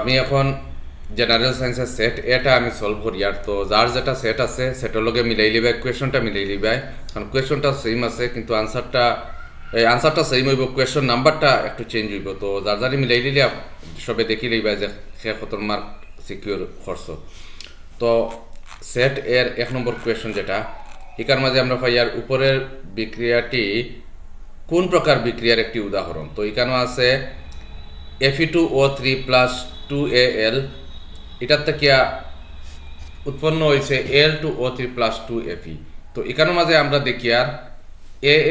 আমি এখন জেনারেল সায়েন্সের সেট এটা আমি সলভ করি, আর তো যার যেটা সেট আছে সেটার লগে মিলাই লিবা, কোয়েশনটা মিলাই লিবা, কারণ কোয়েশনটা সেম আছে কিন্তু আনসারটা সেম হইব, কোয়েশন নাম্বারটা একটু চেঞ্জ হইব। তো যার যারি মিলাই লিলে সবে দেখি লইবা যে সে কত মার্ক সিকিউর করছো। তো সেট এর 1 নম্বর কোয়েশন যেটা, এখার মাঝে আমরা পাই আর উপরের বিক্রিয়াটি কোন প্রকার বিক্রিয়ার একটি উদাহরণ। তো এখানেও আছে Fe2O3 প্লাস 2Al, এটার থেকে উৎপন্ন হয়েছে Al2O3 প্লাস 2Fe। তো এখানের মাঝে আমরা দেখি আর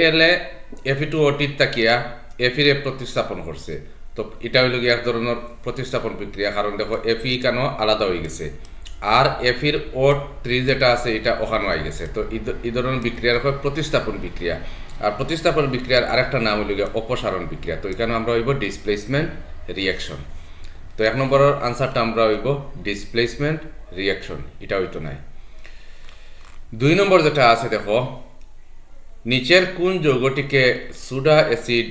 Al এ Fe2O3 তাকিয়া Fe রে প্রতিস্থাপন করছে। তো এটা হইল গিয়ে এক ধরনের প্রতিস্থাপন বিক্রিয়া, কারণ দেখো Fe এখানেও আলাদা হয়ে গেছে, আর Feর O3 যেটা আছে এটা ওখানে হয়ে গেছে। তো এই ধরনের বিক্রিয়ার হয় প্রতিস্থাপন বিক্রিয়া, আর প্রতিস্থাপন বিক্রিয়ার আরেকটা নাম হইল গিয়ে অপসারণ বিক্রিয়া। তো এখানে আমরা হইব ডিসপ্লেসমেন্ট রিয়াকশন। তো 1 নম্বরের আনসারটা আমরা হইব ডিসপ্লেসমেন্ট রিয়াকশন, এটা হইতো নাই। 2 নম্বর যেটা আছে দেখো, নিচের কোন যৌগটিকে সোডা অ্যাসিড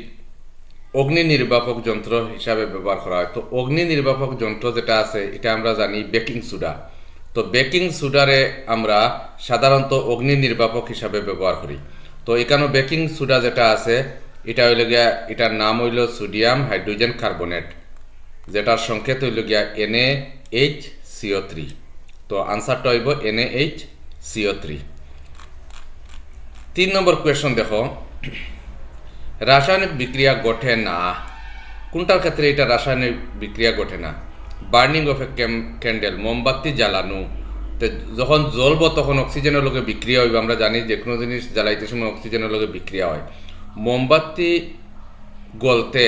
অগ্নি নির্বাপক যন্ত্র হিসাবে ব্যবহার করা হয়। তো অগ্নি নির্বাপক যন্ত্র যেটা আছে এটা আমরা জানি বেকিং সোডা। তো বেকিং সোডারে আমরা সাধারণত অগ্নি নির্বাপক হিসাবে ব্যবহার করি। তো এখানে বেকিং সোডা যেটা আছে এটা হইল গিয়া, এটার নাম হইল সোডিয়াম হাইড্রোজেন কার্বনেট, যেটার সংকেত হইল গিয়া NaHCO3। তো আনসারটা হইব NaHCO3। 3 নম্বর কোয়েশন দেখো, রাসায়নিক বিক্রিয়া ঘটে না, কোনটার ক্ষেত্রে এটা রাসায়নিক বিক্রিয়া ঘটে না? বার্নিং অফ এ ক্যান্ডেল, মোমবাতি জ্বালানো। তো যখন জ্বলবো তখন অক্সিজেনের লগে বিক্রিয়া হইবে, আমরা জানি যে কোনো জিনিস জ্বালাইতে সময় অক্সিজেনের লগে বিক্রিয়া হয়। মোমবাতি গলতে,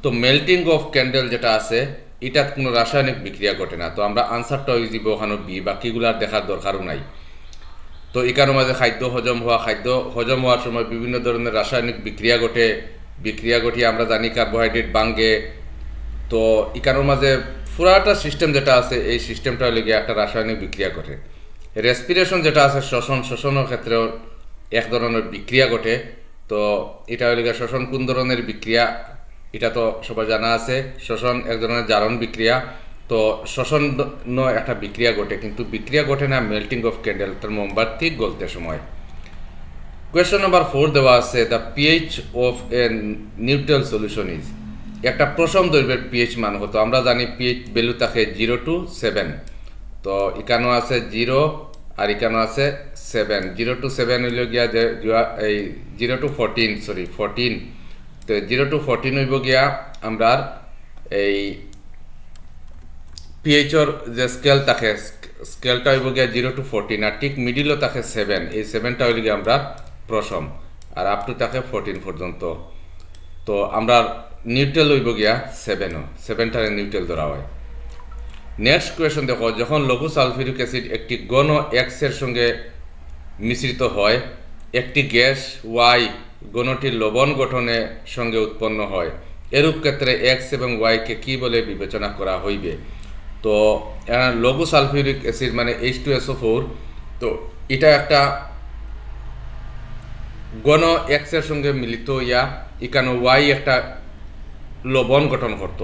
তো মেল্টিং অফ ক্যান্ডেল যেটা আছে এটা কোনো রাসায়নিক বিক্রিয়া ঘটে না। তো আমরা আনসারটা হয়ে যাব ওখানে বি, বাকিগুলার দেখার দরকারও নাই। তো এখানের মাঝে খাদ্য হজম হওয়ার সময় বিভিন্ন ধরনের রাসায়নিক বিক্রিয়া ঘটিয়ে আমরা জানি কার্বোহাইড্রেট ভাঙ্গে। তো এখানের মাঝে পুরাটা সিস্টেম যেটা আছে এই সিস্টেমটা হলে গিয়ে একটা রাসায়নিক বিক্রিয়া ঘটে। রেসপিরেশন যেটা আছে শ্বসনের ক্ষেত্রেও এক ধরনের বিক্রিয়া ঘটে। তো এটা হলে গিয়ে শ্বসন কোন ধরনের বিক্রিয়া এটা তো সবাই জানা আছে, শ্বসন এক ধরনের জারণ বিক্রিয়া। তো শ্বসন একটা বিক্রিয়া ঘটে, কিন্তু বিক্রিয়া ঘটে না মেল্টিং অফ ক্যান্ডেল, তার মোমবাতি গলতে সময়। কোয়েশ্চন নাম্বার 4 দেওয়া আছে, the pH of a neutral solution is. একটা প্রশম দৈর্ঘ্যের পিএইচ মান কত? আমরা জানি পিএইচ ভ্যালু থাকে 0 to 7। তো এখানেও আছে 0 আর এখানেও আছে 7। 0 to 7 হইল গিয়া যে এই 0 to 14 14। তো 0 to 14 হইব গিয়া আমরা এই পিএইচর যে স্কেল থাকে স্কেলটা হইব গিয়া 0 to 14, আর ঠিক মিডিলও থাকে 7। এই 7টা হইল গিয়া আমরা প্রশম, আর আপ টু থাকে 14 পর্যন্ত। তো আমরা নিউট্রাল হইব গিয়া 7টারে নিউট্রাল ধরা হয়। নেক্সট কোয়েশন দেখো, যখন লঘু সালফিউরিক অ্যাসিড একটি ঘন এক্স এর সঙ্গে মিশ্রিত হয়, একটি গ্যাস ওয়াই ঘনটির লবণ গঠনের সঙ্গে উৎপন্ন হয়, এরূপ ক্ষেত্রে এক্স এবং ওয়াইকে কি বলে বিবেচনা করা হইবে? তো লঘু সালফিউরিক অ্যাসিড মানে H2SO4, তো এটা একটা ঘন এক্স এর সঙ্গে মিলিত হইয়া এখানে ওয়াই একটা লবণ গঠন করত।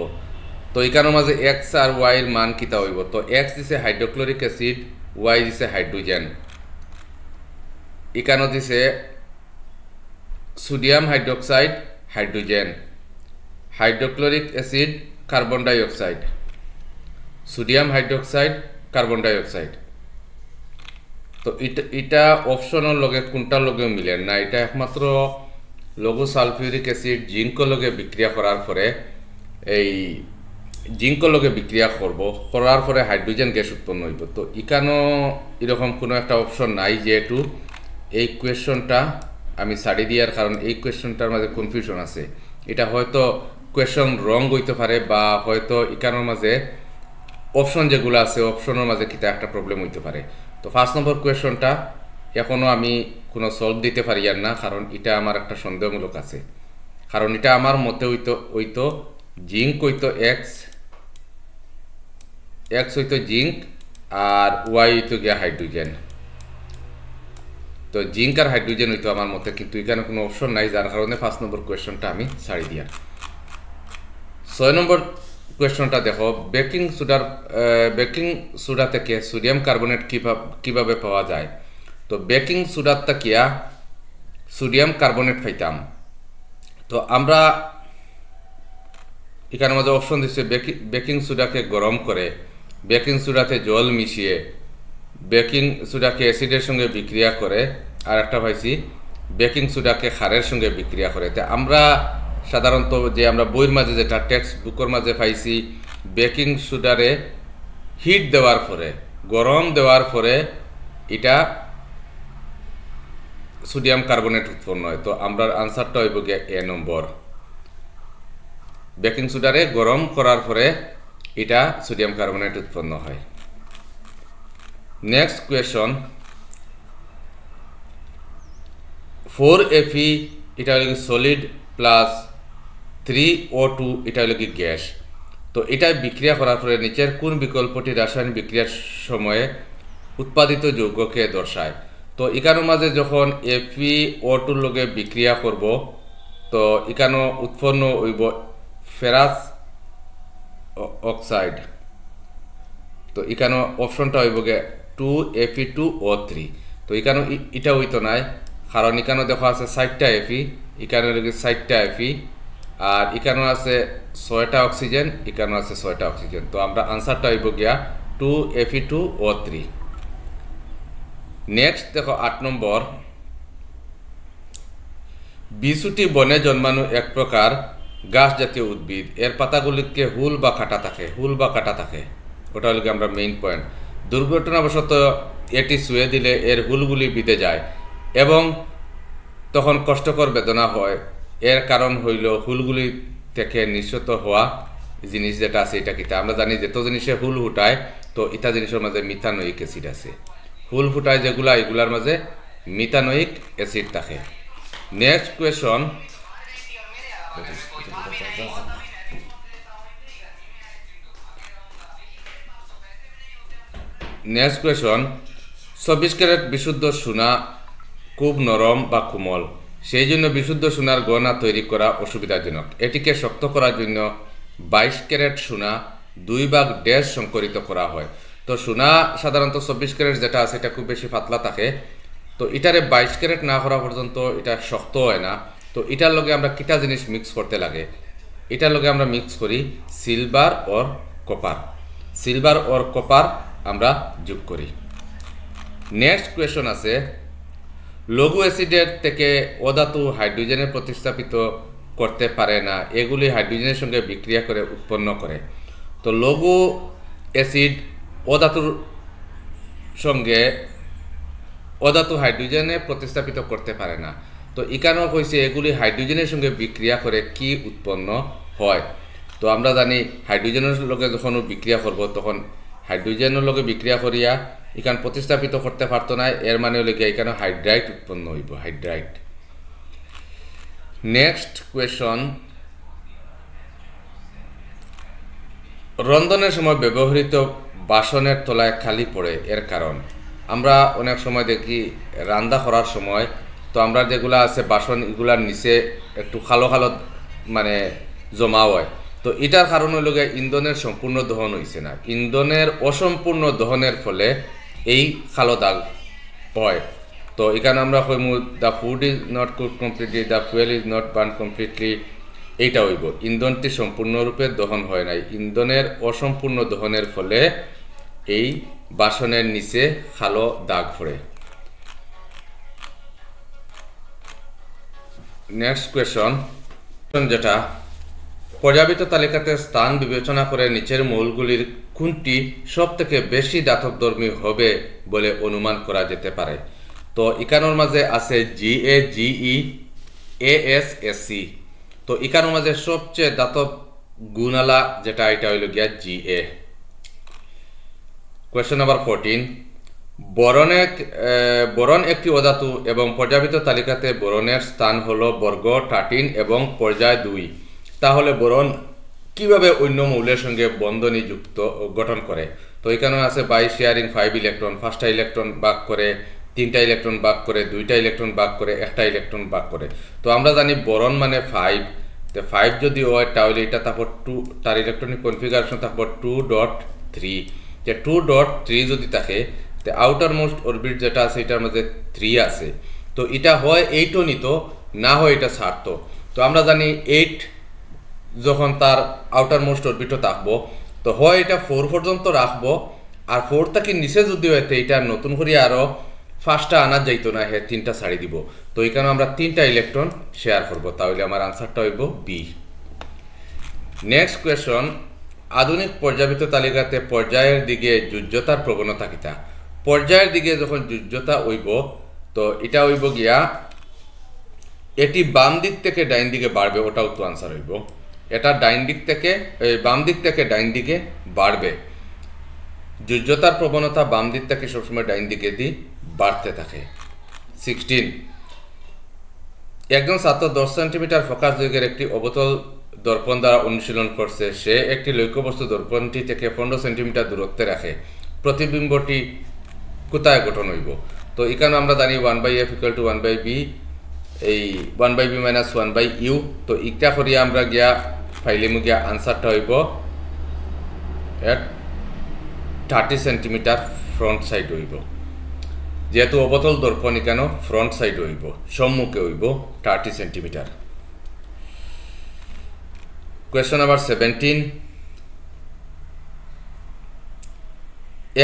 তো এখানের মাঝে এক্স আর ওয়াই এর মান কিতা হইব? তো এক্স দিছে হাইড্রোক্লোরিক অ্যাসিড, ওয়াই দিছে হাইড্রোজেন, এখানে দিছে sodium hydroxide hydrogen, hydrochloric acid carbon dioxide, sodium hydroxide carbon dioxide. তো এটা অপশনের লগে কোনটার লগে মিলে না, এটা একমাত্র লঘু সালফিউরিক অ্যাসিড জিঙ্কর লগে বিক্রিয়া করার পরে এই জিঙ্কর লগে বিক্রিয়া করার পরে হাইড্রোজেন গ্যাস উৎপন্ন হইব। তো এখানেও এরকম কোনো একটা অপশন নাই, যেহেতু এই কোয়েশনটা আমি ছাড়ি দিয়ার কারণ এই কোয়েশনটার মাঝে কনফিউশন আছে। এটা হয়তো কোয়েশন রং হইতে পারে, বা হয়তো এখানের মাঝে অপশন যেগুলো আছে অপশনের মাঝে কিতা একটা প্রবলেম হইতে পারে। তো 1 নম্বর কোয়েশনটা এখনও আমি কোনো সলভ দিতে পারি আর না, কারণ এটা আমার একটা সন্দেহমূলক আছে। কারণ এটা আমার মতে হইতো জিঙ্ক হইতো এক্স হইতো জিঙ্ক, আর ওয়াই হইতো গিয়া হাইড্রোজেন। তো জিঙ্ক আর হাইড্রোজেন হইতো আমার মতে, কিন্তু এখানে কোনো অপশন নাই, যার কারণে 1 নম্বর কোয়েশনটা আমি ছাড়ি দিয়া। 6 নম্বর কোয়েশ্চনটা দেখো, বেকিং সোডা থেকে সোডিয়াম কার্বনেট কিভাবে পাওয়া যায়। তো বেকিং সোডার তাকিয়া সোডিয়াম কার্বনেট পাইতাম। তো আমরা এখানের মধ্যে অপশন দিচ্ছে বেকিং সোডাকে গরম করে, বেকিং সোডাতে জল মিশিয়ে, বেকিং সোডাকে অ্যাসিডের সঙ্গে বিক্রিয়া করে, আর একটা পাইছি বেকিং সোডাকে ক্ষারের সঙ্গে বিক্রিয়া করে। তা আমরা সাধারণত যে আমরা বইয়ের মাঝে যেটা টেক্সট বুকের মাঝে পাইছি, বেকিং সোডারে হিট দেওয়ার পরে, গরম দেওয়ার পরে এটা সোডিয়াম কার্বনেট উৎপন্ন হয়। তো আমরা আনসারটা হইব গিয়ে এ নম্বর, বেকিং সোডারে গরম করার পরে এটা সোডিয়াম কার্বনেট উৎপন্ন হয়। নেক্সট কোয়েশন, 4Fe এটা হলো কি সলিড প্লাস 3O2 এটা হলো কি গ্যাস। তো এটা বিক্রিয়া করার পরে নিচের কোন বিকল্পটি রাসায়নিক বিক্রিয়ার সময়ে উৎপাদিত যৌগকে দর্শায়। তো এখানোর মাঝে যখন FeO2 লগে বিক্রিয়া করব, তো এখানে উৎপন্ন হইব ফেরাস অক্সাইড। তো এখানে অপশনটা হইব গে 2Fe2O3। তো এখানে এটা হইতো নাই, কারণ এখানে দেখা আছে 4টা Fe, এখানে হলো 4টা Fe, আর এখানে আছে 6টা অক্সিজেন, এখানে আছে 6টা অক্সিজেন। তো আমরা আনসারটা হইব গিয়া 2Fe2O3। নেক্সট দেখো 8 নম্বর, বিছুটি বনে জন্মানো এক প্রকার গাছ জাতীয় উদ্ভিদ, এর পাতাগুলিকে হুল বা কাটা থাকে। ওটা হলো আমরা মেইন পয়েন্ট। দুর্ঘটনাবশত এটি শুয়ে দিলে এর হুলগুলি বিঁধে যায় এবং তখন কষ্টকর বেদনা হয়। এর কারণ হইল হুলগুলি থেকে নিঃসৃত হওয়া জিনিস যেটা আছে এটা কিতা। আমরা জানি যেত জিনিসে হুল ফুটায়, তো ইটা জিনিসের মাঝে মিথানোয়িক অ্যাসিড আছে। হুল ফুটায় যেগুলা, এগুলার মাঝে মিথানোয়িক অ্যাসিড থাকে। Next question, next question, 24 carat বিশুদ্ধ সোনা খুব নরম বা কোমল, সেই জন্য বিশুদ্ধ সোনার গয়না তৈরি করা অসুবিধাজনক। এটিকে শক্ত করার জন্য 22 ক্যারেট সোনা 2 ভাগ ড্যাশ সংকরিত করা হয়। তো সোনা সাধারণত 24 ক্যারেট যেটা আছে এটা খুব বেশি পাতলা থাকে। তো এটারে 22 ক্যারেট না করা পর্যন্ত এটা শক্ত হয় না। তো এটার লগে আমরা কিটা জিনিস মিক্স করতে লাগে, এটার লগে আমরা মিক্স করি সিলভার অর কপার আমরা যোগ করি। নেক্সট কোয়েশন আছে, লঘু অ্যাসিডের থেকে অধাতু হাইড্রোজেনের প্রতিস্থাপিত করতে পারে না, এগুলি হাইড্রোজেনের সঙ্গে বিক্রিয়া করে উৎপন্ন করে। তো লঘু অ্যাসিড অধাতুর সঙ্গে অধাতু হাইড্রোজেনে প্রতিস্থাপিত করতে পারে না। তো এখানেও কইছে এগুলি হাইড্রোজেনের সঙ্গে বিক্রিয়া করে কি উৎপন্ন হয়। তো আমরা জানি হাইড্রোজেনের লগে যখন বিক্রিয়া করব তখন হাইড্রোজেনের লগে বিক্রিয়া করিয়া এখানে প্রতিস্থাপিত করতে পারতো না, এর মানে হলে কি এখানে হাইড্রাইট উৎপন্ন হইব, হাইড্রাইট। নেক্সট কোয়েশন, রন্ধনের সময় ব্যবহৃত বাসনের তলায় খালি পড়ে, এর কারণ। আমরা অনেক সময় দেখি রান্না করার সময়, তো আমরা যেগুলা আছে বাসন এগুলার নিচে একটু খালো মানে জমা হয়। তো এটার কারণ হইল গিয়ে ইন্ধনের সম্পূর্ণ দহন হয়েছে না, ইন্ধনের অসম্পূর্ণ দহনের ফলে এই কালো দাগ হয়। তো এখানে আমরা কইমু the food is not cooked completely, the fuel is not burn completely, এইটা হইব ইন্ধনটি সম্পূর্ণরূপে দহন হয় নাই, ইন্ধনের অসম্পূর্ণ দহনের ফলে এই বাসনের নিচে কালো দাগ পড়ে। নেক্সট কোয়েশন, যেটা পর্যাবৃত তালিকাতে স্থান বিবেচনা করে নিচের মৌলগুলির কোনটি সব থেকে বেশি দাতবধর্মী হবে বলে অনুমান করা যেতে পারে। তো এখানোর মাঝে আছে GA, GE, AS, SC। তো এখানোর মাঝে সবচেয়ে দাতব গুণালা যেটা এটা হইল গিয়া GA। কোয়েশ্চন নাম্বার 14, বোরন একটি অধাতু এবং পর্যাবৃত তালিকাতে বোরনের স্থান হলো বর্গ 13 এবং পর্যায় 2। তাহলে বোরন কিভাবে অন্য মৌলের সঙ্গে বন্ধনী যুক্ত গঠন করে। তো এখানে আছে বাই শেয়ারিং 5 ইলেকট্রন, 5টা ইলেকট্রন ভাগ করে, 3টা ইলেকট্রন ভাগ করে, 2টা ইলেকট্রন ভাগ করে, 1টা ইলেকট্রন ভাগ করে। তো আমরা জানি বোরন মানে 5, তো 5 যদি হয় তাহলে এটা তারপর 2 তার ইলেকট্রনিক কনফিগারেশন তারপর 2.3 যে 2.3 যদি থাকে তো আউটার মোস্ট অরবিট যেটা আছে এটার মধ্যে 3 আছে তো এটা হয় 8ও নিত না হয় এটা ছাড়তো তো আমরা জানি 8 যখন তার আউটার মোস্ট অরবিটও থাকবো তো হয় এটা 4 পর্যন্ত রাখবো আর 4 থেকে নিচে যদি হইতে এটা নতুন করে আরও 5টা আনা যাইতো না হ্যাঁ 3টা ছাড়ি দিব তো এখানে আমরা 3টা ইলেকট্রন শেয়ার করব তাহলে আমার আনসারটা হইব বি নেক্সট কোয়েশন আধুনিক পর্যাবৃত্ত তালিকাতে পর্যায়ের দিকে যোজ্যতার প্রবণতা কিতা পর্যায়ের দিকে যখন যোজ্যতা হইব তো এটা হইব গিয়া এটি বাম দিক থেকে ডাইন দিকে বাড়বে ওটাও তো আনসার হইব এটা ডাইন দিক থেকে বাম দিক থেকে ডাইন দিকে বাড়বে যোজ্যতার প্রবণতা বাম দিক থেকে সবসময় ডাইন দিকে বাড়তে থাকে 16 একজন ছাত্র 10 সেন্টিমিটার ফোকাস দৈর্ঘ্যের একটি অবতল দর্পণ দ্বারা অনুশীলন করছে সে একটি লক্ষ্যবস্তু দর্পণটি থেকে 15 সেন্টিমিটার দূরত্বে রাখে প্রতিবিম্বটি কোথায় গঠন হইব তো এখানে আমরা জানি 1/f = 1/b এই 1/b - 1/u তো ইটা করিয়া আমরা গিয়া ফাইলিমু গিয়া আনসারটা হইব এট 30 সেন্টিমিটার ফ্রন্ট সাইড হইব যেহেতু অবতল দর্পণ কেন ফ্রন্ট সাইড হইব সম্মুখে হইব 30 সেন্টিমিটার কোয়েশ্চন নাম্বার 17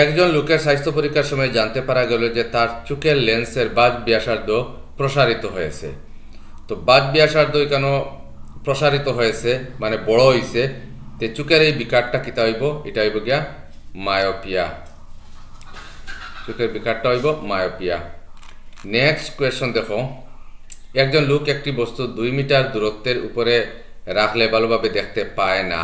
একজন লোকের স্বাস্থ্য পরীক্ষার সময় জানতে পারা গেল যে তার চোখের লেন্সের বাহ্য ব্যাসার্ধ প্রসারিত হয়েছে তো বাহ্য ব্যাসার্ধ কেন প্রসারিত হয়েছে মানে বড় হইছে তে চোখের এই বিকারটা কিতা হইব এটা হইব গিয়া মায়োপিয়া চোখের বিকারটা হইব মায়োপিয়া নেক্সট কোয়েশ্চন দেখো একজন লোক একটি বস্তু 2 মিটার দূরত্বের উপরে রাখলে ভালোভাবে দেখতে পায় না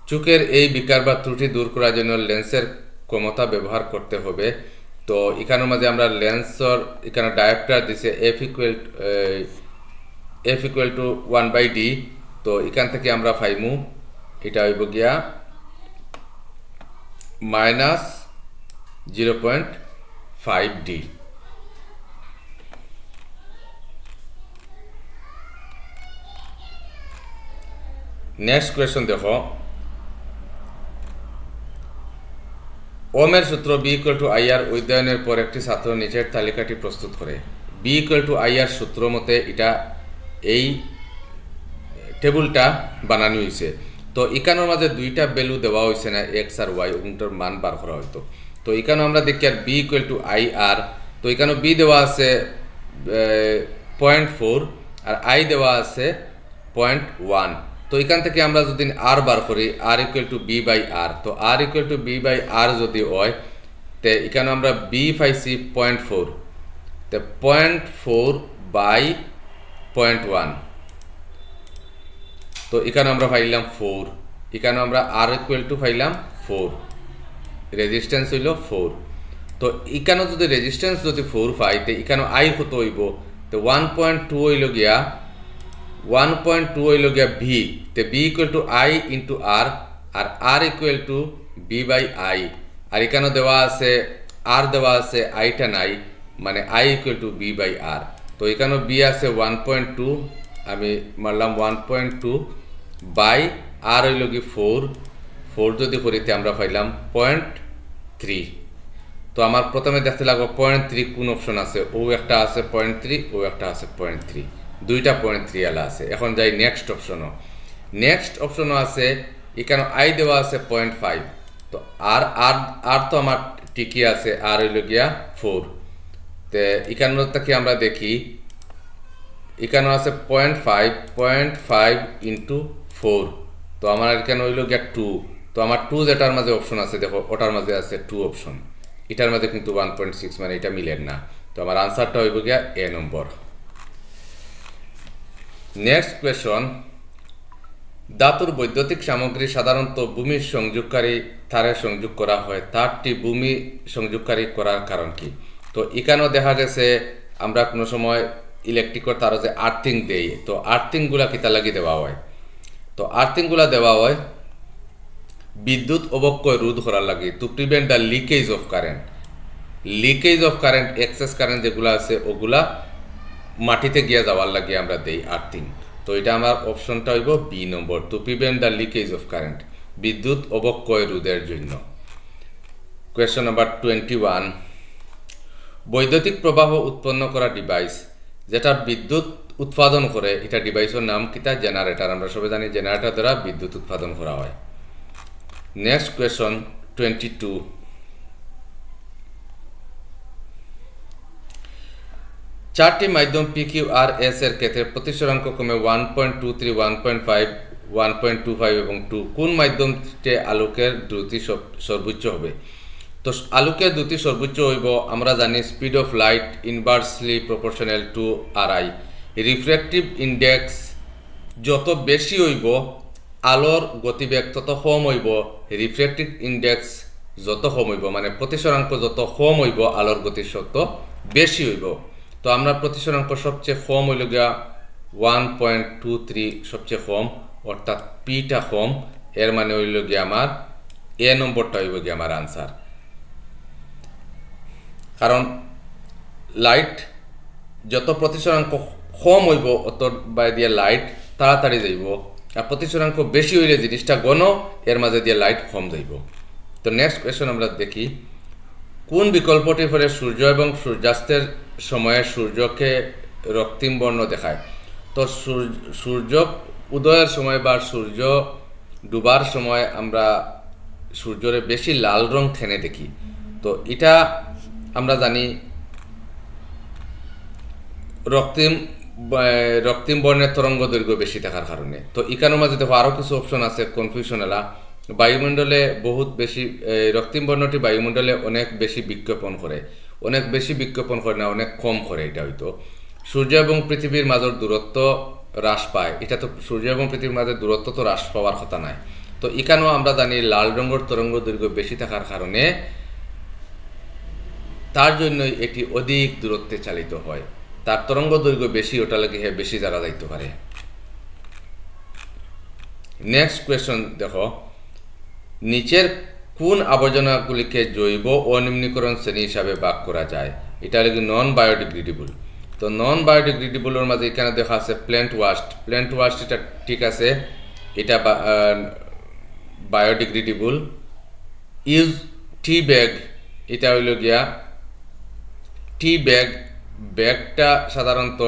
চোখের এই বিকার বা ত্রুটি দূর করার জন্য লেন্সের ক্ষমতা ব্যবহার করতে হবে তো এখানের মাঝে আমরা লেন্সর এখানে ডায়োপ্টার দিছে f = 1/d তো এখান থেকে আমরা পাইমু এটা হইব গিয়া -0.5d নেক্সট কোয়েশ্চন দেখো ওমের সূত্র b = IR অধ্যয়নের পর একটি ছাত্র নিচের তালিকাটি প্রস্তুত করে b = IR সূত্র মতে এটা এই টেবিলটা বানানো হয়েছে তো এখানের মাঝে দুইটা ভ্যালু দেওয়া হয়েছে না x আর y ওগুলোর মান বার করা হয়তো তো এখানে আমরা দেখি আর b = IR তো এখানে b দেওয়া আছে 0.4 আর i দেওয়া আছে 0.1 তো এখান থেকে আমরা যদি r বার করি r = b/r তো r = b/r যদি হয় তে এখানে আমরা b পাইছি 0.4 তে 0.4/0.1 তো এখানে আমরা পাইলাম 4 এখানে আমরা r = পাইলাম 4 রেজিস্ট্যান্স হইল 4 তো এখানে যদি রেজিস্ট্যান্স যদি 4 পাই তে এখানে i কত হইব তো 1.2 হইল গিয়া 1.2 হইল গিয়া v তে b = i * r R r = b/i আর এখানে দেওয়া আছে r দেওয়া আছে i টা নাই মানে i = b/r তো এখানে b আছে 1.2 আমি মারলাম 1.2 বাই r হইল কি 4 যদি করিতে আমরা পাইলাম 0.3 তো আমার প্রথমে দেখতে লাগবে 0.3 কোন অপশন আছে ও একটা আছে 0.3 ও একটা আছে 0.3 দুইটা 0.3 আলা আছে এখন যাই নেক্সট অপশনও আছে এখানে i দেওয়া আছে 0.5 তো r তো আমার ঠিকই আছে r হইল গিয়া 4 তে এখানে থেকে আমরা দেখি এখানে আছে 0.5 * 4 তো আমার এখানে হইল গিয়া 2 তো আমার 2 যেটার মাঝে অপশন আছে দেখো ওটার মাঝে আছে 2 অপশন এটার মাঝে কিন্তু 1.6 মানে এটা মিলেন না তো আমার আনসারটা হইব গিয়া এ নম্বর নেক্সট কোয়েশ্চন ধাতুর বৈদ্যুতিক সামগ্রী সাধারণত ভূমি সংযোগকারী তারে সংযোগ করা হয় তারটি ভূমি সংযোগকারী করার কারণ কি তো এখানেও দেখা গেছে আমরা কোনো সময় ইলেকট্রিকের তার যে আর্থিং দেই তো আর্থিংগুলা কিতা লাগি দেওয়া হয় তো আর্থিংগুলা দেওয়া হয় বিদ্যুৎ অবক্ষয় রোধ করার লাগে to prevent the leakage of current excess current যেগুলো আছে ওগুলা মাটিতে গিয়ে যাওয়ার লাগে আমরা দেই আর্থিং তো এটা আমার অপশনটা হইব B number, to prevent the leakage of current, বিদ্যুৎ অবক্ষয় রোধের জন্য। কোয়েশ্চন নাম্বার 21, বৈদ্যুতিক প্রবাহ উৎপন্ন করা ডিভাইস যেটা বিদ্যুৎ উৎপাদন করে, এটা ডিভাইসের নাম কিতা? জেনারেটর। আমরা সবাই জানি জেনারেটর দ্বারা বিদ্যুৎ উৎপাদন করা হয়। নেক্সট কোয়েশ্চন 22, চারটি মাধ্যম PQRS এর ক্ষেত্রে প্রতিসরাঙ্ক ক্রমে 1.23, 1.5, 1.25 এবং 2। কোন মাধ্যমটিতে আলোকের দ্রুতি সর্বোচ্চ হবে? তো আলোকের দ্রুতি সর্বোচ্চ হইব, আমরা জানি speed of light inversely proportional to RI। Refractive index যত বেশি হইব আলোর গতিবেগ তত কম হইব, রিফ্র্যাক্টিভ ইন্ডেক্স যত কম হইব মানে প্রতিসরাঙ্ক যত কম হইব আলোর গতি তত বেশি হইব। তো আমরা প্রতিসরাঙ্ক সবচেয়ে কম হইল গিয়া 1.23 সবচেয়ে কম, অর্থাৎ পিটা কম, এর মানে হইল গিয়া আমার এ নম্বরটা হইব গিয়া আমার আনসার। কারণ লাইট যত প্রতিসরাঙ্ক কম হইব অত বাই দিয়ে লাইট তাড়াতাড়ি যাইব, আর প্রতিসরাঙ্ক বেশি হইলে জিনিসটা ঘন, এর মাঝে দিয়ে লাইট কম যাইব। তো নেক্সট কোয়েশ্চন আমরা দেখি, কোন বিকল্পটির ফলে সূর্য এবং সূর্যাস্তের সময়ে সূর্যকে রক্তিম বর্ণ দেখায়? তো সূর্য উদয়ের সময় বা সূর্য ডুবার সময় আমরা সূর্যরে বেশি লাল রং ঠেনে দেখি। তো এটা আমরা জানি রক্তিম বর্ণের তরঙ্গ দৈর্ঘ্য বেশি থাকার কারণে। তো এখানের মাঝে দেখো আরও কিছু অপশন আছে কনফিউশন এলা। বায়ুমণ্ডলে বহুত বেশি রক্তিম বর্ণটি বায়ুমণ্ডলে অনেক বেশি বিজ্ঞাপন করে, অনেক বেশি বিজ্ঞাপন করে না, অনেক কম করে। এটা হয়তো সূর্য এবং পৃথিবীর মাঝের দূরত্ব হ্রাস পায়, এটা তো সূর্য এবং পৃথিবীর মাঝে দূরত্ব তো হ্রাস পাওয়ার কথা নয়। তো এখানেও আমরা জানি লাল রঙের তরঙ্গ দৈর্ঘ্য বেশি থাকার কারণে তার জন্যই এটি অধিক দূরত্বে চালিত হয়, তার তরঙ্গ দৈর্ঘ্য বেশি, ওটা লাগে বেশি জায়গা যাইতে পারে। নেক্সট কোয়েশ্চন দেখো, নিচের কোন আবর্জনাগুলিকে জৈব অনিম্নীকরণ শ্রেণী হিসাবে ভাগ করা যায়? এটা লাগে নন বায়োডিগ্রেডেবল। তো নন বায়োডিগ্রেডেবলের মাঝে এখানে দেখা আছে প্ল্যান্ট ওয়াস্ট। প্ল্যান্ট ওয়াস্ট এটা ঠিক আছে, এটা বায়োডিগ্রেডেবল। ইউজ টি ব্যাগ, এটা হইল গিয়া টি ব্যাগ, ব্যাগটা সাধারণত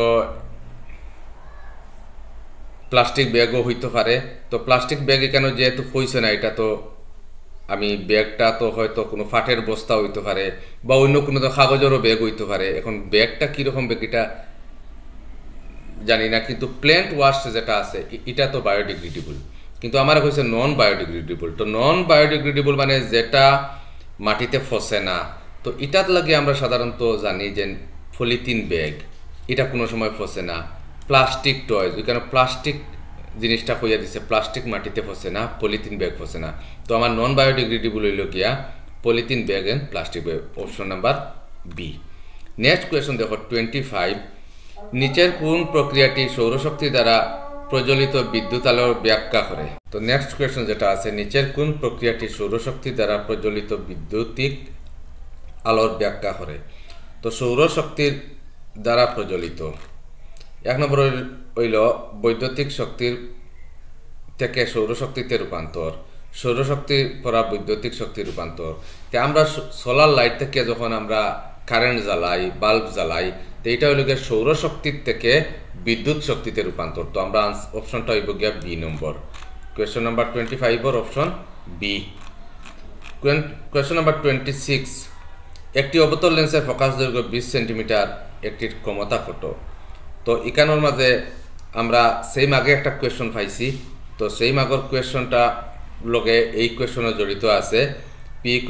প্লাস্টিক ব্যাগও হইতে পারে। তো প্লাস্টিক ব্যাগ এখানে যেহেতু হইছে না, এটা তো আমি ব্যাগটা তো হয়তো কোনো ফাটের বস্তা হইতে পারে বা অন্য কোনো তো কাগজেরও ব্যাগ হইতে পারে। এখন ব্যাগটা কীরকম ব্যাগ এটা জানি না, কিন্তু প্ল্যান্ট ওয়াশ যেটা আছে এটা তো বায়োডিগ্রেডেবল, কিন্তু আমার হয়েছে নন বায়োডিগ্রেডেবল। তো নন বায়োডিগ্রেডেবল মানে যেটা মাটিতে ফসে না। তো এটার লাগে আমরা সাধারণত জানি যে পলিথিন ব্যাগ, এটা কোনো সময় ফসে না। প্লাস্টিক টয়েজ, ওইখানে প্লাস্টিক জিনিসটা হইয়া দিছে, প্লাস্টিক মাটিতে ফসে না, পলিথিন ব্যাগ ফসে না। তো আমার নন বায়োডিগ্রেডেবল হইল গিয়া polythene bag and plastic bag, option number B. Next question দেখো 25, নিচের কোন প্রক্রিয়াটি সৌরশক্তি দ্বারা প্রজ্বলিত বিদ্যুৎ আলোর ব্যাখ্যা করে? তো নেক্সট কোয়েশ্চন যেটা আছে, নিচের কোন প্রক্রিয়াটি সৌরশক্তি দ্বারা প্রজ্বলিত বিদ্যুতিক আলোর ব্যাখ্যা করে? তো সৌরশক্তির দ্বারা প্রজ্বলিত, এক নম্বর হইল বৈদ্যুতিক শক্তির থেকে সৌরশক্তিতে রূপান্তর, সৌরশক্তির পরা বৈদ্যুতিক শক্তির রূপান্তর। আমরা সোলার লাইট থেকে যখন আমরা কারেন্ট জ্বালাই, বাল্ব জ্বালাই, তো এইটা হইল গিয়ে সৌরশক্তির থেকে বিদ্যুৎ শক্তিতে রূপান্তর। তো আমরা অপশনটা হইব গিয়া B number. Question number 25 option B. Question number 26, একটি অবতল লেন্সের ফোকাস দৈর্ঘ্য 20 সেন্টিমিটার, একটির ক্ষমতা কত? তো এখানোর মাঝে আমরা সেই আগে একটা কোয়েশ্চন পাইছি। তো সেই আগের কোয়েশ্চনটা লগে এই কোয়েশ্চনে জড়িত আছে P =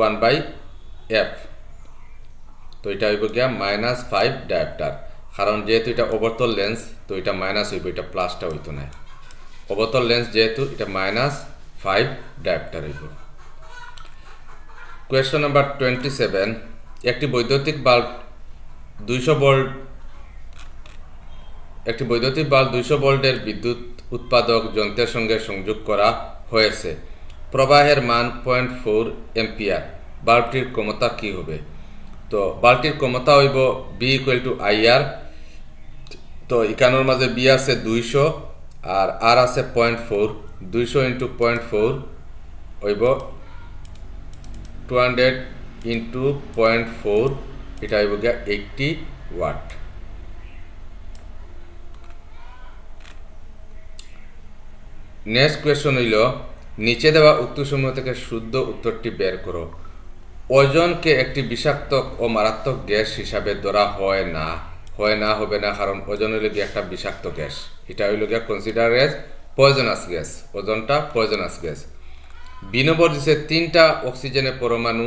1/f। তো এটা হইব গিয়া -5 ডায়োপ্টার, কারণ যেহেতু এটা অবতল লেন্স তো এটা মাইনাস হইব, এটা প্লাসটা হইতো না। অবতল লেন্স যেহেতু এটা -5 ডায়োপ্টার হইব। কোয়েশ্চন নাম্বার 27, একটি বৈদ্যুতিক বাল্ব 200 ভোল্টের বিদ্যুৎ উৎপাদক যন্ত্রের সঙ্গে সংযোগ করা হয়েছে, প্রবাহের মান 0.4 এম্পিয়ার, বাল্বটির ক্ষমতা কি হবে? তো বাল্বটির ক্ষমতা হইব B = IR। তো তো এখানোর মাঝে বি আছে 200 আর আর আছে 0.4 200 ইন্টু 0.4 হইব 200 ইন্টু 0.4 এটা হইব গিয়া 80 ওয়াট। নেক্সট কোয়েশ্চন হইল নিচে দেওয়া উত্তরসমূহ থেকে শুদ্ধ উত্তরটি বের করো। ওজনকে একটি বিষাক্ত ও মারাত্মক গ্যাস হিসাবে ধরা হয় না হবে না, কারণ ওজন হইল গিয়ে একটা বিষাক্ত গ্যাস। এটা হইল গিয়া কনসিডার এজ পয়জনাস গ্যাস, ওজনটা পয়জনাস গ্যাস। 2 নম্বর দিচ্ছে 3টা অক্সিজেনের পরমাণু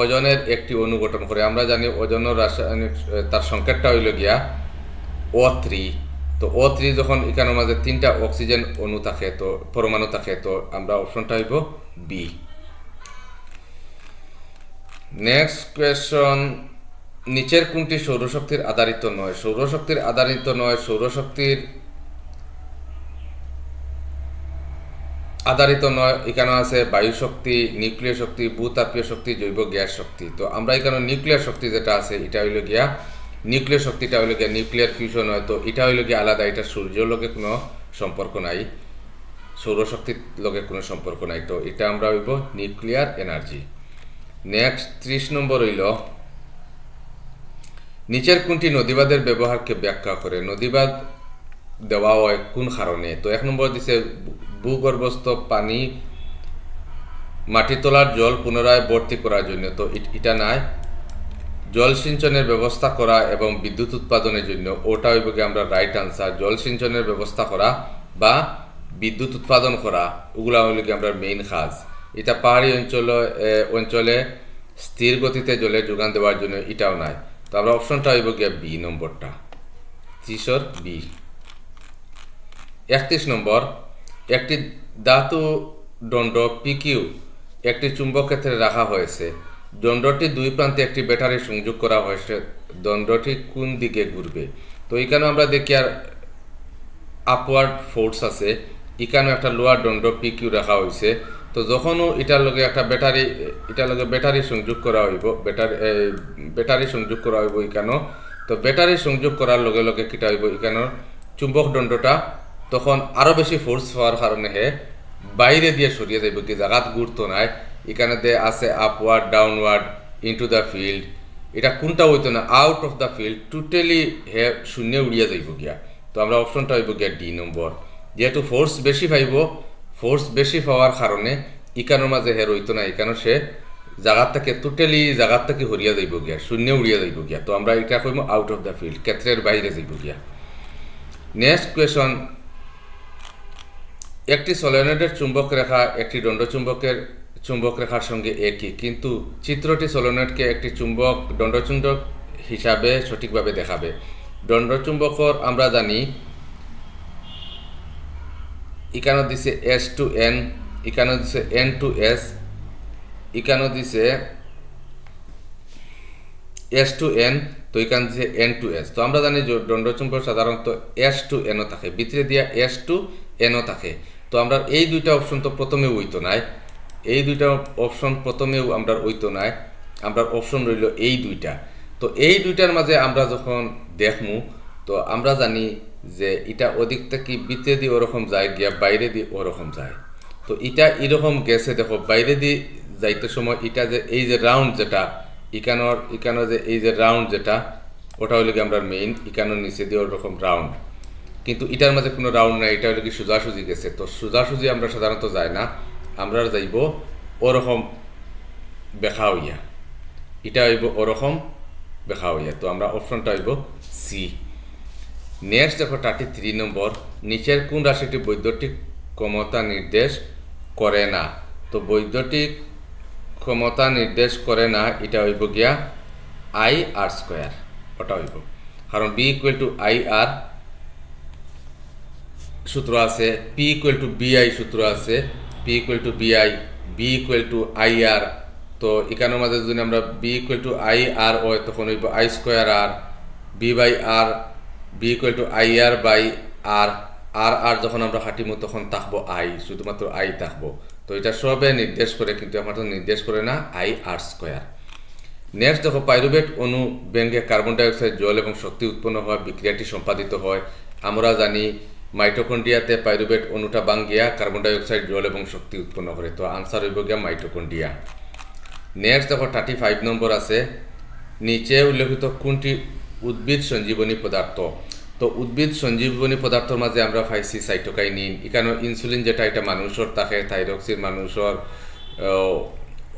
ওজনের একটি অণু গঠন করে। আমরা জানি ওজনের রাসায়নিক তার সংকেতটা হইল গিয়া O3। তো O3 যখন এখানের মাঝে 3টা অক্সিজেন অণু থাকে, তো পরমাণু থাকে, তো আমরা অপশনটা হইব বি। নেক্সট কোয়েশ্চন, নিচের কোনটি সৌরশক্তির আধারিত নয়? সৌরশক্তির আধারিত নয়, সৌরশক্তির আধারিত নয় এখানে আছে বায়ু শক্তি, নিউক্লিয়ার শক্তি, ভূতাপীয় শক্তি, জৈব গ্যাস শক্তি। তো আমরা এখানে নিউক্লিয়ার শক্তি যেটা আছে এটা হইল গিয়া নিউক্লিয়ার শক্তিটা হইল গিয়া নিউক্লিয়ার ফিউশন হয়, তো এটা হইল গিয়া আলাদা, এটা সূর্যের লগে কোনো সম্পর্ক নাই, সৌরশক্তির লগে কোনো সম্পর্ক নাই, তো এটা আমরা হইব নিউক্লিয়ার এনার্জি। নেক্সট 30 নম্বর হইল নিচের কোনটি নদীবাদের ব্যবহারকে ব্যাখ্যা করে? নদীবাদ দেওয়া হয় কোন কারণে? তো 1 নম্বর দিছে ভূগর্ভস্থ পানি মাটি তোলার জল পুনরায় ভর্তি করার জন্য, তো এটা নাই। জল সিঞ্চনের ব্যবস্থা করা এবং বিদ্যুৎ উৎপাদনের জন্য, ওটা হইব কি আমরা রাইট আনসার। জল সিঞ্চনের ব্যবস্থা করা বা বিদ্যুৎ উৎপাদন করা ওগুলা হইল কি আমরা মেইন কাজ। এটা পাহাড়ি অঞ্চলে স্থির গতিতে জলের যোগান দেওয়ার জন্য, এটাও নাই। তো আমরা অপশনটা হইব গিয়া বি নম্বরটা, 30 বি। 31 নম্বর, একটি ধাতু দণ্ড পিকিউ একটি চুম্বক ক্ষেত্রে রাখা হয়েছে। দণ্ডটি দুই প্রান্তে একটি ব্যাটারি সংযোগ করা হয়েছে, দণ্ডটি কোন দিকে ঘুরবে? তো এখানে আমরা দেখি আর আপওয়ার্ড ফোর্স আছে, এখানে একটা লোয়ার দণ্ড পিকিউ রাখা হয়েছে। তো যখনও এটার লগে একটা ব্যাটারি সংযোগ করা হইব, ব্যাটারি সংযোগ করা হইব এখানেও, তো ব্যাটারি সংযোগ করার লগে লগে কিটা হইব এখানের চুম্বক দণ্ডটা তখন আরো বেশি ফোর্স হওয়ার কারণে হে বাইরে দিয়ে সরিয়ে যাইব, কি জায়গাত গুরুত্ব নাই। এখানে দে আছে upward, downward, into the field, এটা কোনটা হইতো না, out of the field, totally হে শূন্য উড়িয়ে যাইব গিয়া। তো আমরা অপশনটা হইব গিয়া ডি নম্বর। যেহেতু ফোর্স বেশি পাইব, ফোর্স বেশি পাওয়ার কারণে ইকানোর মাঝে হে রইতো না, এখানে সে জায়গার থেকে টোটালি জায়গার থেকে হরিয়া যাইব গিয়া, শূন্য উড়িয়া যাইব গিয়া। তো আমরা এটা কইব আউট অফ দ্য ফিল্ড, ক্ষেত্রের বাইরে যাইব গিয়া। নেক্সট কোয়েশন, একটি সলিনয়েডের চুম্বক রেখা একটি দণ্ডচুম্বকের চুম্বক রেখার সঙ্গে একই, কিন্তু চিত্রটি সলিনয়েডকে একটি দণ্ডচুম্বক হিসাবে সঠিকভাবে দেখাবে। দণ্ডচুম্বকর আমরা জানি এখানে দিছে S to N, এখানে দিছে N to S, এখানে দিছে S to N, তো এখানে দিছে N to S। তো আমরা জানি যে দণ্ডচুম্বক সাধারণত S to N ও থাকে, ভিতরে দিয়া S to N ও থাকে। তো আমরা এই দুইটা অপশন তো প্রথমে হইতো নাই, এই দুইটা অপশন প্রথমেও আমরা হইতো নাই, আমরা অপশন রইল এই দুইটা। তো এই দুইটার মাঝে আমরা যখন দেখমু, তো আমরা জানি যে এটা ওদিক থেকে ভিতরে দিয়ে ওরকম যায় গিয়া বাইরে দিয়ে ওরকম যায়। তো এটা এরকম গেছে, দেখো বাইরে দিয়ে যাইতে সময় এটা যে এই যে রাউন্ড যেটা এখানে যে এই যে রাউন্ড যেটা, ওটা হইলে কি আমরা মেইন, এখানোর নিচে দিয়ে ওরকম রাউন্ড, কিন্তু এটার মাঝে কোনো রাউন্ড নাই, এটা হইলে কি সোজাসুজি গেছে। তো সোজাসুজি আমরা সাধারণত যাই না, আমরা যাইব ওরকম বেখা হইয়া, এটা হইব ওরকম বেখা হইয়া। তো আমরা অপশনটা হইব সি। নেক্সট দেখো 33 নম্বর, নিচের কোন রাশিটি বৈদ্যুতিক ক্ষমতা নির্দেশ করে না? তো বৈদ্যুতিক ক্ষমতা নির্দেশ করে না, এটা হইব গিয়া IR², ওটা হইব, কারণ B = IR সূত্র আছে, P = BI সূত্র আছে, P = BI, B = IR। তো এখানের মাঝে যদি আমরা B = IR হয় তখন হইব I²R, B/R, B = IR/R, আর যখন আমরা হাঁটিমু তখন থাকবো I, শুধুমাত্র I থাকবো। তো এটা সবে নির্দেশ করে, কিন্তু আমার তো নির্দেশ করে না IR²। নেক্সট দেখো পাইরুভেট অণু ভেঙে কার্বন ডাইঅক্সাইড জল এবং শক্তি উৎপন্ন হওয়া বিক্রিয়াটি সম্পাদিত হয়। আমরা জানি মাইটোকন্ড্রিয়াতে পাইরুভেট অণুটা ভাঙ্গিয়া কার্বন ডাইঅক্সাইড জল এবং শক্তি উৎপন্ন করে। তো আনসার হইব গিয়া মাইটোকন্ড্রিয়া। নেক্সট দেখো 35 নম্বর আছে, নিচে উল্লেখিত কোনটি উদ্ভিদ সঞ্জীবনী পদার্থ? তো উদ্ভিদ সঞ্জীবনী পদার্থের মাঝে আমরা পাইছি সাইটোকাইনিন, এখানে ইনসুলিন যেটা এটা মানুষের থাকে, থাইরক্সিন মানুষের,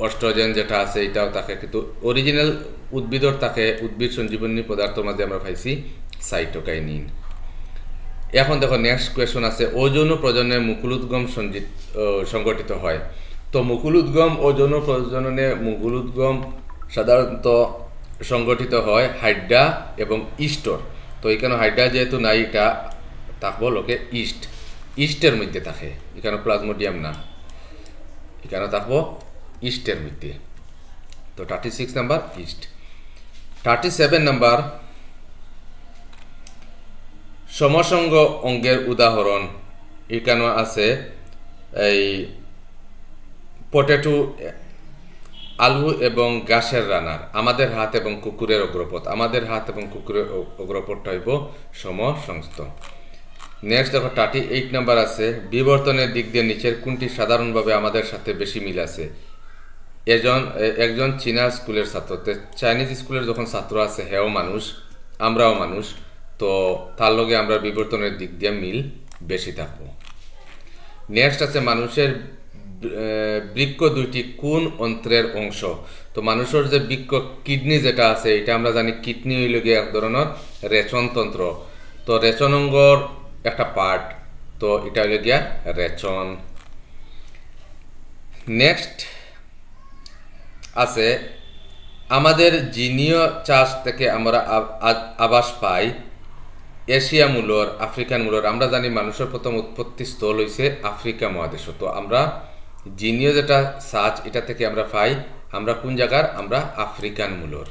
অস্ট্রোজেন যেটা আছে এটাও থাকে, কিন্তু অরিজিনাল উদ্ভিদর থাকে। উদ্ভিদ সঞ্জীবনী পদার্থের মাঝে আমরা পাইছি সাইটোকাইনিন। এখন দেখো নেক্সট কোয়েশন আছে, অযৌন প্রজননে মুকুলোদ্গম সংগঠিত হয়। তো মুকুলোদ্গম অযৌন প্রজননে মুকুলোদ্গম সাধারণত সংগঠিত হয় হাইড্রা এবং ইস্টর। তো এখানে হাইড্রা যেহেতু নাই, এটা থাকবো লোকে ইস্টের মধ্যে থাকে, এখানে প্লাজমোডিয়াম না, এখানে থাকবো ইস্টের মধ্যে। তো 36 নাম্বার ইস্ট। 37 নাম্বার, সমসঙ্গ অঙ্গের উদাহরণ এখানে আছে এই পটেটো, আলু এবং ঘাসের রানার, আমাদের হাত এবং কুকুরের অগ্রপথ। আমাদের হাত এবং কুকুরের অগ্রপথটা হইব সমসংস্থ। নেক্সট দেখো 38 নাম্বার আছে, বিবর্তনের দিক দিয়ে নিচের কোনটি সাধারণভাবে আমাদের সাথে বেশি মিল আছে? একজন চীনা স্কুলের ছাত্র, চাইনিজ স্কুলের যখন ছাত্র আছে হেও মানুষ, আমরাও মানুষ, তো তার লগে আমরা বিবর্তনের দিক দিয়ে মিল বেশি থাকবো। নেক্সট আছে, মানুষের বৃক্ক দুইটি কোন অন্ত্রের অংশ? তো মানুষের যে বৃক্ক কিডনি যেটা আছে, এটা আমরা জানি কিডনি হইল গিয়ে এক ধরনের রেচনতন্ত্র। তো রেচন অঙ্গর একটা পার্ট, তো এটা হইল গিয়া রেচন। নেক্সট আছে, আমাদের জিনীয় চাষ থেকে আমরা আবাস পাই এশিয়া মূলর, আফ্রিকান মূলর। আমরা জানি মানুষের প্রথম উৎপত্তি স্থল হইছে আফ্রিকা মহাদেশ। তো আমরা জিনীয় যেটা সাজ এটা থেকে আমরা পাই, আমরা কোন জায়গার? আমরা আফ্রিকান মূলর।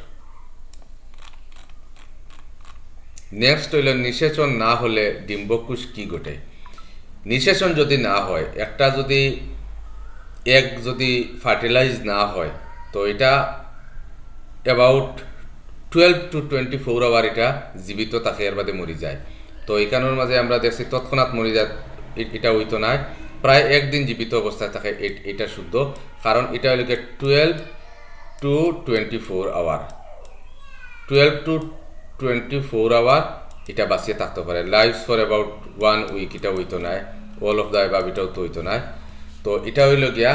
নেক্সট হইল, নিষেচন না হলে ডিম্বকুশ কি ঘটে? নিষেচন যদি না হয়, একটা যদি এগ যদি ফার্টিলাইজ না হয়, তো এটা অ্যাবাউট 12 to 24 আওয়ার এটা জীবিত থাকে, এর বাদে মরি যায়। তো এখানের মাঝে আমরা দেখছি তৎক্ষণাৎ মরি যায়, এটা হইতো না, প্রায় একদিন জীবিত অবস্থায় থাকে, এটা শুদ্ধ। কারণ এটা হইল 12 to 24 আওয়ার, 12 to 24 আওয়ার এটা বাঁচিয়ে থাকতে পারে। লাইফ ফর অ্যাবাউট 1 উইক এটা হইতো না, অল অফ দ্য অ্যাবাভ এটাও তো হইতো না। তো এটা হইল গিয়া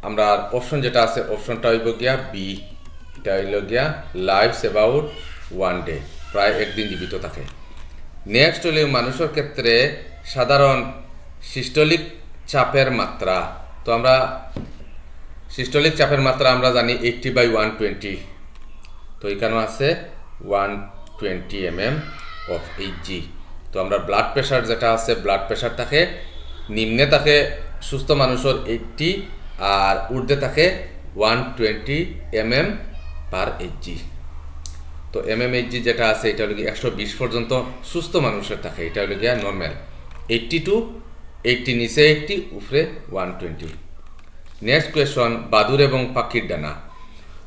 আমরা অপশন যেটা আছে, অপশনটা হইব গিয়া বি, এটা হইল গিয়া লাইফস অ্যাবাউট 1 ডে, প্রায় একদিন জীবিত থাকে। নেক্সট হইল, মানুষের ক্ষেত্রে সাধারণ সিস্টোলিক চাপের মাত্রা। তো আমরা সিস্টোলিক চাপের মাত্রা আমরা জানি 80/120। তো এখানেও আছে 120 mm of Hg। তো আমরা ব্লাড প্রেশার যেটা আছে, ব্লাড প্রেশার থাকে নিম্নে থাকে সুস্থ মানুষের 80, আর ঊর্ধ্বে থাকে 120 mm/Hg। তো mmHg যেটা আছে এটা হলো 120 পর্যন্ত সুস্থ মানুষের থাকে, এটা হলো গিয়া নর্মাল। 80 to 80, নিচে 80, উপরে 120। নেক্সট কোয়েশন, বাদুর এবং পাখির ডানা।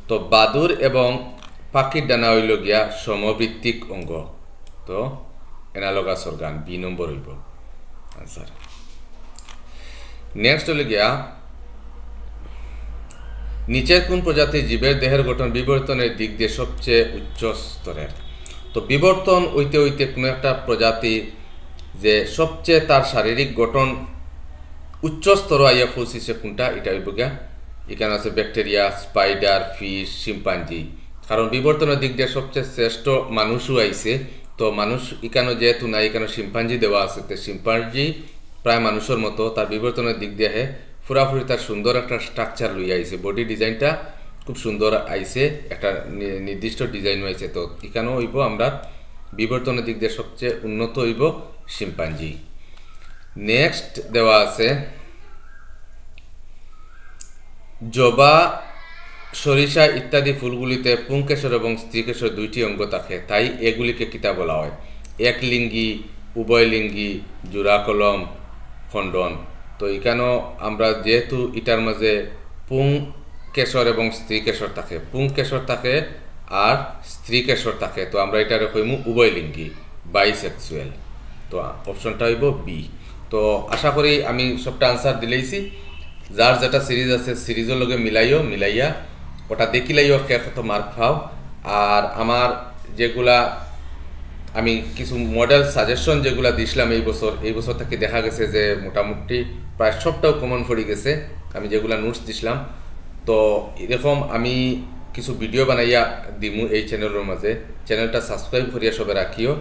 তো বাদুর এবং পাখির ডানা হইল গিয়া সমবৃত্তিক অঙ্গ। তো অ্যানালগাস অর্গান, বি নম্বর হইব আনসার। নেক্সট হইল গিয়া, নিচের কোন প্রজাতির জীবের দেহের গঠন বিবর্তনের দিক দিয়ে সবচেয়ে উচ্চ স্তরের? তো বিবর্তন হইতে হইতে কোনো একটা প্রজাতি যে সবচেয়ে তার শারীরিক গঠন উচ্চ স্তর আইয়া পৌঁছিছে কোনটা? এটা হইব গিয়া, এখানে আছে ব্যাকটেরিয়া, স্পাইডার, ফিশ, শিম্পাঞ্জি। কারণ বিবর্তনের দিক দিয়ে সবচেয়ে শ্রেষ্ঠ মানুষও আইছে। তো মানুষ এখানে যেহেতু নাই, এখানে শিম্পাঞ্জি দেওয়া আছে, তো শিম্পাঞ্জি প্রায় মানুষের মতো, তার বিবর্তনের দিক দিয়ে পুরাপুরি তার সুন্দর একটা স্ট্রাকচার লইয়া আইছে, বডি ডিজাইনটা খুব সুন্দর আইছে, একটা নির্দিষ্ট ডিজাইন হয়েছে। তো এখানেও হইব আমরা বিবর্তনের দিক দিয়ে সবচেয়ে উন্নত হইব শিম্পাঞ্জি। নেক্সট দেওয়া আছে, জবা, সরিষা ইত্যাদি ফুলগুলিতে পুংকেশর এবং স্ত্রীকেশর দুইটি অঙ্গ থাকে, তাই এগুলিকে কিতা বলা হয়? একলিঙ্গি, উভয়লিঙ্গি, জোড়া কলম, খণ্ডন। তো এখানেও আমরা যেহেতু এটার মাঝে পুং কেশর এবং স্ত্রী কেশর থাকে, পুং কেশর থাকে আর স্ত্রী কেশর থাকে। তো আমরা এটা কইমু উভয়লিঙ্গী, বাইসেক্সুয়াল। তো অপশনটা হইব বি। তো আশা করি আমি সবটা আনসার দিলেইছি। যার যেটা সিরিজ আছে সিরিজের লগে মিলাইয়া ওটা দেখিলাইও কে কত মার্ক পাও। আর আমার যেগুলা আমি কিছু মডেল সাজেশন যেগুলা দিছিলাম এই বছর থেকে দেখা গেছে যে মোটামুটি প্রায় সবটাও কমন পড়ে গেছে আমি যেগুলা নোটস দিছিলাম। তো এরকম আমি কিছু ভিডিও বানাইয়া দিমু এই চ্যানেলের মাঝে। চ্যানেলটা সাবস্ক্রাইব করিয়া সবে রাখিও।